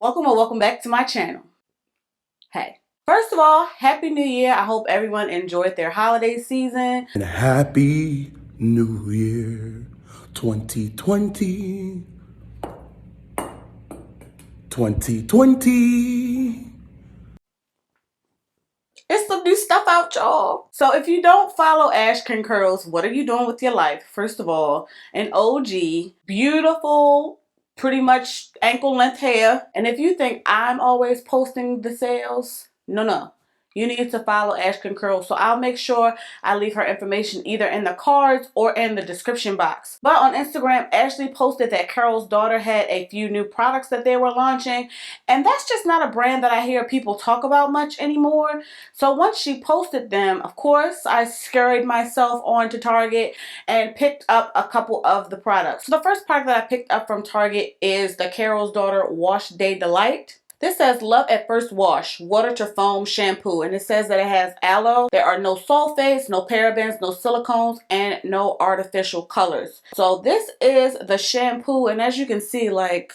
Welcome or welcome back to my channel. Hey, first of all, Happy New Year. I hope everyone enjoyed their holiday season. And Happy New Year 2020. 2020. It's some new stuff out, y'all. So if you don't follow Ashkin Curls, what are you doing with your life? First of all, an OG, beautiful, pretty much ankle length hair. And if you think I'm always posting the sales, no. You need to follow Ashkin Curls. So I'll make sure I leave her information either in the cards or in the description box. But on Instagram, Ashley posted that Carol's daughter had a few new products that they were launching. And that's just not a brand that I hear people talk about much anymore. So once she posted them, of course, I scurried myself onto Target and picked up a couple of the products. So the first product that I picked up from Target is the Carol's Daughter Wash Day Delight. This says Love at First Wash, Water to Foam Shampoo, and it says that it has aloe. There are no sulfates, no parabens, no silicones, and no artificial colors. So this is the shampoo, and as you can see, like,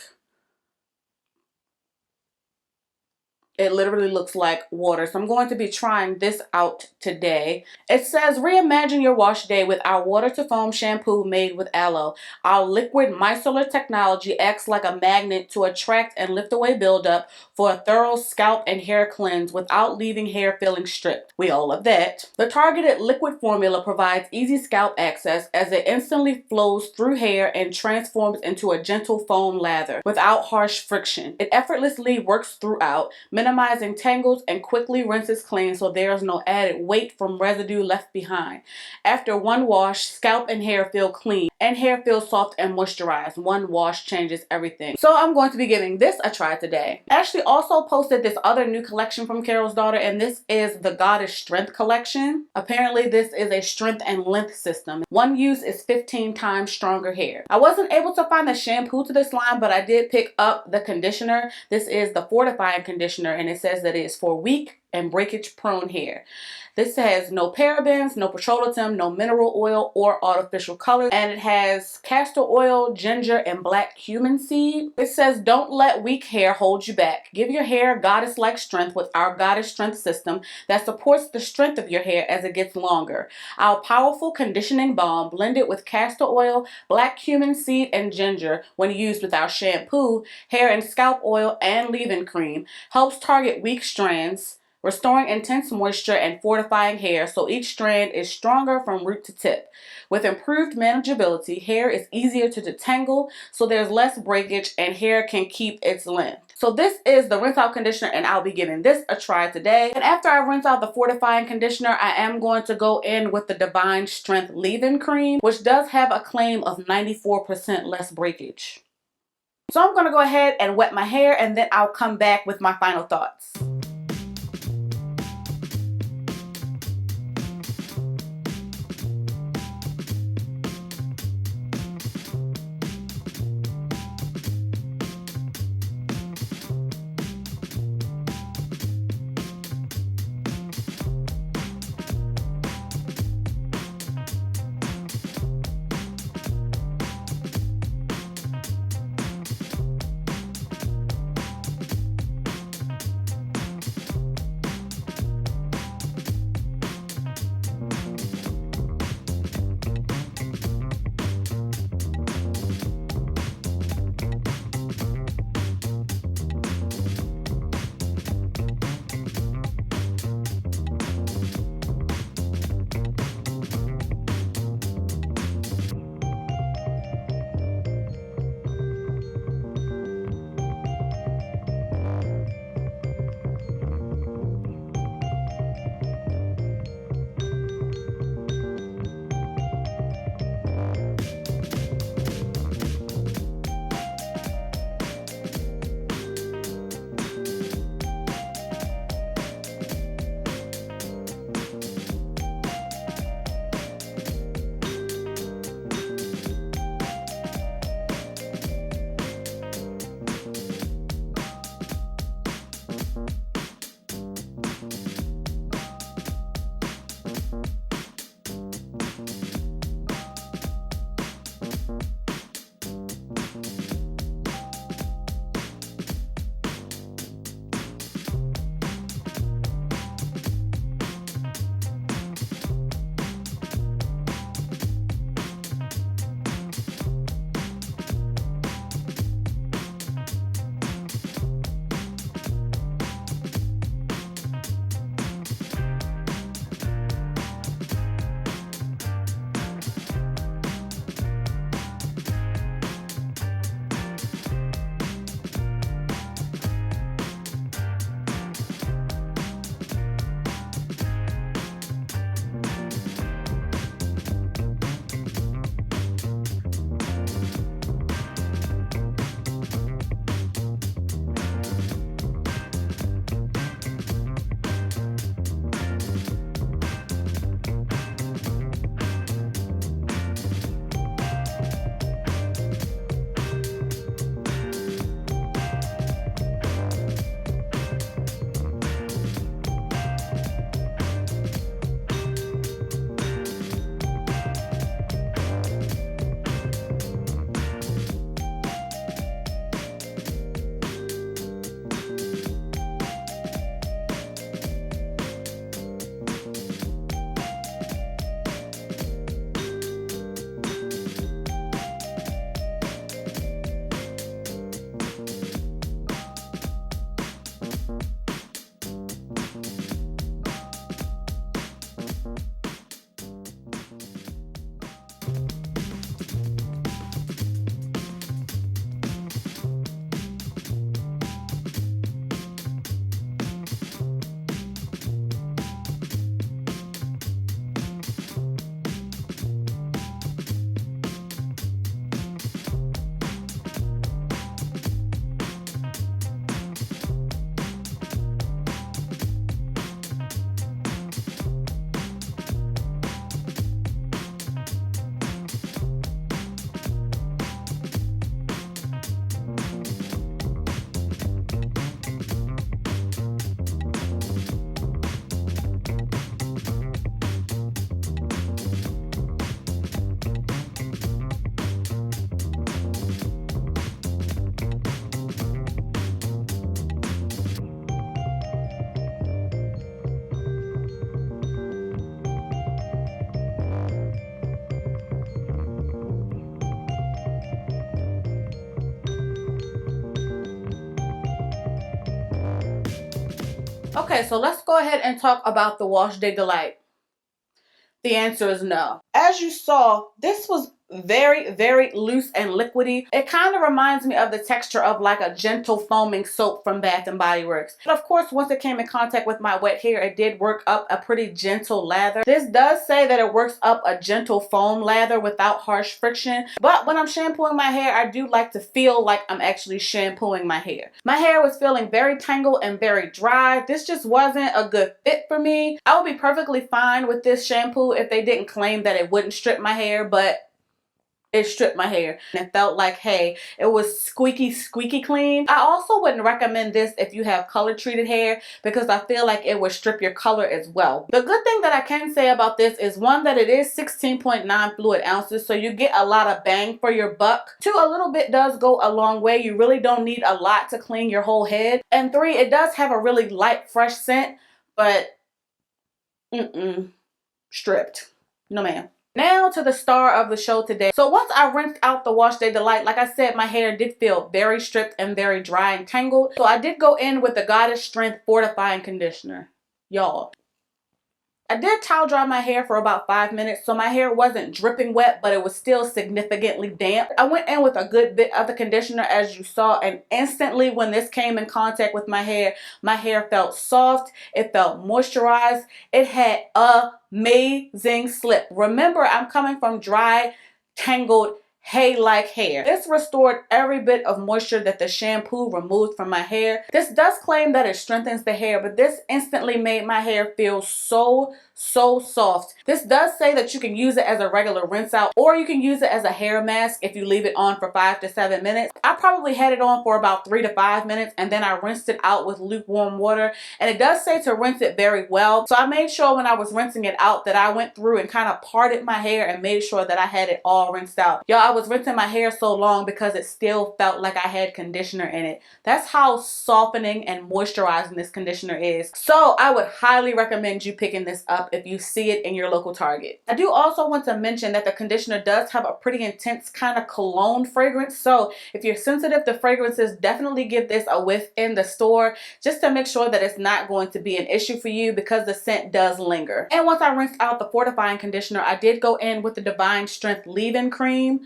it literally looks like water. So I'm going to be trying this out today. It says, reimagine your wash day with our water to foam shampoo made with aloe. Our liquid micellar technology acts like a magnet to attract and lift away buildup for a thorough scalp and hair cleanse without leaving hair feeling stripped. We all love that. The targeted liquid formula provides easy scalp access as it instantly flows through hair and transforms into a gentle foam lather without harsh friction. It effortlessly works throughout, minimizing tangles, and quickly rinses clean so there is no added weight from residue left behind. After one wash, scalp and hair feel clean and hair feels soft and moisturized. One wash changes everything. So I'm going to be giving this a try today. Ashley also posted this other new collection from Carol's daughter, and this is the Goddess Strength collection. Apparently this is a strength and length system. One use is 15 times stronger hair. I wasn't able to find the shampoo to this line, but I did pick up the conditioner. This is the fortifying conditioner, and it says that it is for weak and breakage prone hair. This has no parabens, no petroleum, no mineral oil or artificial colors, and it has castor oil, ginger, and black cumin seed. It says don't let weak hair hold you back. Give your hair goddess-like strength with our Goddess Strength system that supports the strength of your hair as it gets longer. Our powerful conditioning balm blended with castor oil, black cumin seed, and ginger when used with our shampoo, hair and scalp oil, and leave-in cream helps target weak strands, restoring intense moisture and fortifying hair so each strand is stronger from root to tip. With improved manageability, hair is easier to detangle so there's less breakage and hair can keep its length. So this is the rinse out conditioner, and I'll be giving this a try today. And after I rinse out the fortifying conditioner, I am going to go in with the Divine Strength leave-in cream, which does have a claim of 94% less breakage. So I'm going to go ahead and wet my hair, and then I'll come back with my final thoughts. Okay, so let's go ahead and talk about the Wash Day Delight. The answer is no. As you saw, this was very, very loose and liquidy. It kind of reminds me of the texture of like a gentle foaming soap from Bath and Body Works. But of course, once it came in contact with my wet hair, it did work up a pretty gentle lather. This does say that it works up a gentle foam lather without harsh friction. But when I'm shampooing my hair, I do like to feel like I'm actually shampooing my hair. My hair was feeling very tangled and very dry. This just wasn't a good fit for me. I would be perfectly fine with this shampoo if they didn't claim that it wouldn't strip my hair, but it stripped my hair and it felt like, hey, it was squeaky clean. I also wouldn't recommend this if you have color treated hair because I feel like it would strip your color as well. The good thing that I can say about this is, one, that it is 16.9 fluid ounces, so you get a lot of bang for your buck. Two, a little bit does go a long way. You really don't need a lot to clean your whole head. And three, it does have a really light, fresh scent, but stripped. No ma'am. Now to the star of the show today. So once I rinsed out the Wash Day Delight, like I said, my hair did feel very stripped and very dry and tangled. So I did go in with the Goddess Strength Fortifying Conditioner. Y'all, I did towel dry my hair for about 5 minutes, so my hair wasn't dripping wet, but it was still significantly damp. I went in with a good bit of the conditioner, as you saw, and instantly when this came in contact with my hair felt soft, it felt moisturized, it had amazing slip. Remember, I'm coming from dry, tangled, hay-like hair. This restored every bit of moisture that the shampoo removed from my hair. This does claim that it strengthens the hair, but this instantly made my hair feel so soft. This does say that you can use it as a regular rinse out, or you can use it as a hair mask if you leave it on for 5 to 7 minutes. I probably had it on for about 3 to 5 minutes, and then I rinsed it out with lukewarm water, and it does say to rinse it very well. So I made sure when I was rinsing it out that I went through and kind of parted my hair and made sure that I had it all rinsed out. Y'all, I was rinsing my hair so long because it still felt like I had conditioner in it. That's how softening and moisturizing this conditioner is. So I would highly recommend you picking this up if you see it in your local Target. I do also want to mention that the conditioner does have a pretty intense kind of cologne fragrance. So if you're sensitive to fragrances, definitely give this a whiff in the store just to make sure that it's not going to be an issue for you, because the scent does linger. And once I rinsed out the fortifying conditioner, I did go in with the Divine Strength leave-in cream.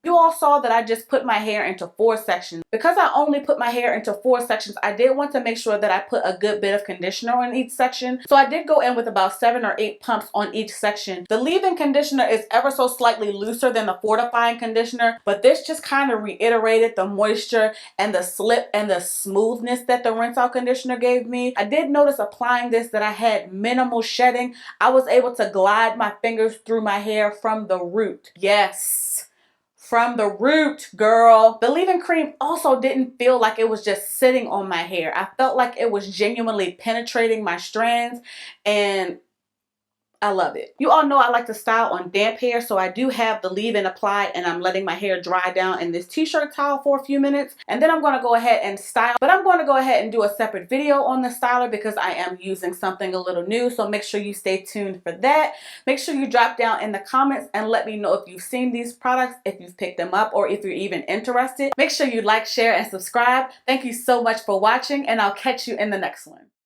You all saw that I just put my hair into 4 sections. Because I only put my hair into 4 sections, I did want to make sure that I put a good bit of conditioner in each section. So I did go in with about 7 or 8 pumps on each section. The leave-in conditioner is ever so slightly looser than the fortifying conditioner, but this just kind of reiterated the moisture and the slip and the smoothness that the rinse out conditioner gave me. I did notice applying this that I had minimal shedding. I was able to glide my fingers through my hair from the root. Yes, from the root, girl. The leave-in cream also didn't feel like it was just sitting on my hair. I felt like it was genuinely penetrating my strands, and I love it. You all know I like to style on damp hair, so I do have the leave-in applied, and I'm letting my hair dry down in this t-shirt towel for a few minutes, and then I'm going to go ahead and style. But I'm going to go ahead and do a separate video on the styler because I am using something a little new, so make sure you stay tuned for that. Make sure you drop down in the comments and let me know if you've seen these products, if you've picked them up, or if you're even interested. Make sure you like, share, and subscribe. Thank you so much for watching, and I'll catch you in the next one.